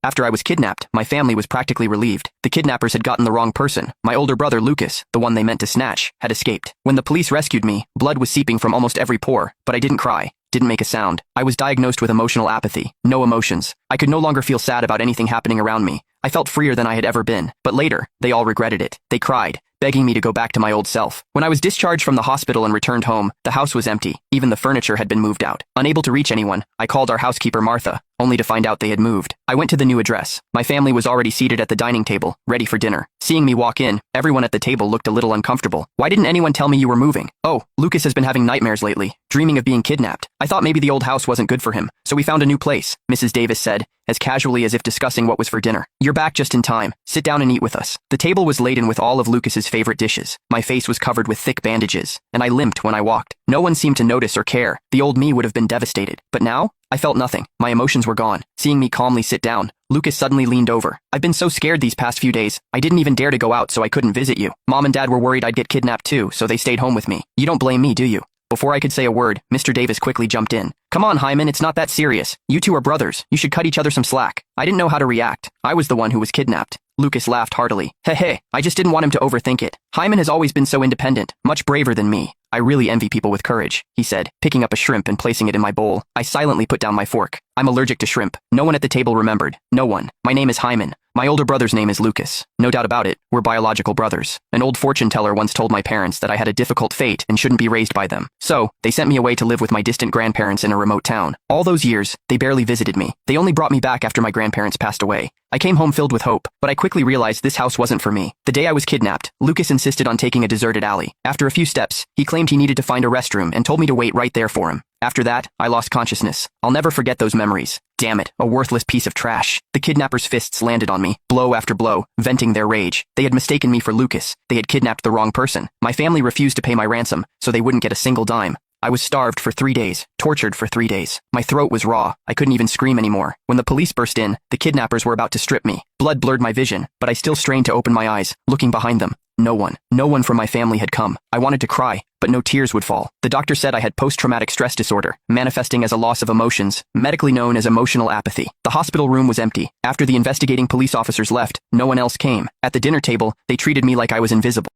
After I was kidnapped, my family was practically relieved. The kidnappers had gotten the wrong person. My older brother, Lucas, the one they meant to snatch, had escaped. When the police rescued me, blood was seeping from almost every pore, but I didn't cry. Didn't make a sound. I was diagnosed with emotional apathy. No emotions. I could no longer feel sad about anything happening around me. I felt freer than I had ever been. But later, they all regretted it. They cried, begging me to go back to my old self. When I was discharged from the hospital and returned home, the house was empty. Even the furniture had been moved out. Unable to reach anyone, I called our housekeeper Martha, only to find out they had moved. I went to the new address. My family was already seated at the dining table, ready for dinner. Seeing me walk in, everyone at the table looked a little uncomfortable. Why didn't anyone tell me you were moving? Oh, Lucas has been having nightmares lately, dreaming of being kidnapped. I thought maybe the old house wasn't good for him, so we found a new place, Mrs. Davis said, as casually as if discussing what was for dinner. You're back just in time. Sit down and eat with us. The table was laden with all of Lucas's favorite dishes. My face was covered with thick bandages, and I limped when I walked. No one seemed to notice or care. The old me would have been devastated. But now, I felt nothing. My emotions were gone. Seeing me calmly sit down, Lucas suddenly leaned over. I've been so scared these past few days, I didn't even dare to go out so I couldn't visit you. Mom and Dad were worried I'd get kidnapped too, so they stayed home with me. You don't blame me, do you? Before I could say a word, Mr. Davis quickly jumped in. Come on, Hyman, it's not that serious. You two are brothers. You should cut each other some slack. I didn't know how to react. I was the one who was kidnapped. Lucas laughed heartily. Hey, I just didn't want him to overthink it. Hyman has always been so independent, much braver than me. I really envy people with courage, he said, picking up a shrimp and placing it in my bowl. I silently put down my fork. I'm allergic to shrimp. No one at the table remembered. No one. My name is Hyman. My older brother's name is Lucas. No doubt about it, we're biological brothers. An old fortune teller once told my parents that I had a difficult fate and shouldn't be raised by them. So, they sent me away to live with my distant grandparents in a remote town. All those years, they barely visited me. They only brought me back after my grandparents passed away. I came home filled with hope, but I quickly realized this house wasn't for me. The day I was kidnapped, Lucas insisted on taking a deserted alley. After a few steps, he claimed he needed to find a restroom and told me to wait right there for him. After that, I lost consciousness. I'll never forget those memories. Damn it, a worthless piece of trash. The kidnappers' fists landed on me, blow after blow, venting their rage. They had mistaken me for Lucas. They had kidnapped the wrong person. My family refused to pay my ransom, so they wouldn't get a single dime. I was starved for 3 days, tortured for 3 days. My throat was raw. I couldn't even scream anymore. When the police burst in, the kidnappers were about to strip me. Blood blurred my vision, but I still strained to open my eyes, looking behind them. No one from my family had come. I wanted to cry, but no tears would fall. The doctor said I had post-traumatic stress disorder, manifesting as a loss of emotions, medically known as emotional apathy. The hospital room was empty. After the investigating police officers left, no one else came. At the dinner table, they treated me like I was invisible.